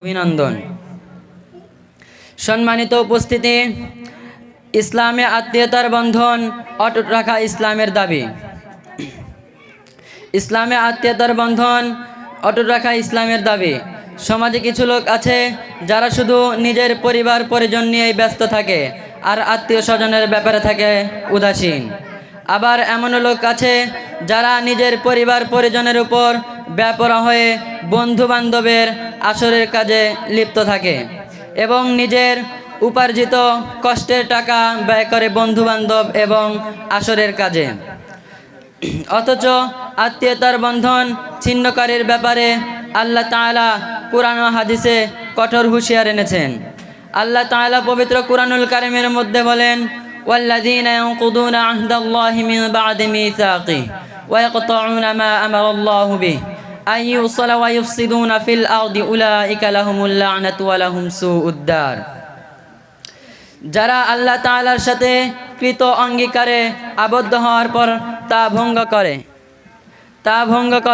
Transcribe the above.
অভিনন্দন। সম্মানিত উপস্থিতি, ইসলামে আত্মীয়তার বন্ধন অটুট রাখা ইসলামের দাবি। ইসলামে আত্মীয়তার বন্ধন অটুট রাখা ইসলামের দাবি। সমাজে কিছু লোক আছে যারা শুধু নিজের পরিবার পরিজন নিয়েই ব্যস্ত থাকে আর আত্মীয় স্বজনের ব্যাপারে থাকে উদাসীন। আবার এমনও লোক আছে যারা নিজের পরিবার পরিজনের উপর বেপরোয়া হয়ে বন্ধু বান্ধবের আসরের কাজে লিপ্ত থাকে এবং নিজের উপার্জিত কষ্টের টাকা ব্যয় করে বন্ধু বান্ধব এবং আসরের কাজে। অথচ আত্মীয়তার বন্ধন ছিন্নকারীর ব্যাপারে আল্লাহ তাআলা কুরআন ও হাদিসে কঠোর হুঁশিয়ার এনেছেন। আল্লাহ তাআলা পবিত্র কুরআনুল কারীমের মধ্যে বলেন, ওয়াল্লাযীনা ইয়ানকুদুনা আহদাল্লাহি মিন বা'দি মিসাকিহি ওয়া ইয়াকতাউনা মা আমারাল্লাহু বিহি আন ইউসালা ওয়া ইউফসিদুনা ফিল আরদি উলাইকা লাহুমুল লা'নাতু ওয়া লাহুম সুউদ দার। যারা আল্লাহ তাআলার সাথে কৃত অঙ্গীকারে আবদ্ধ হওয়ার পর তা ভঙ্গ করে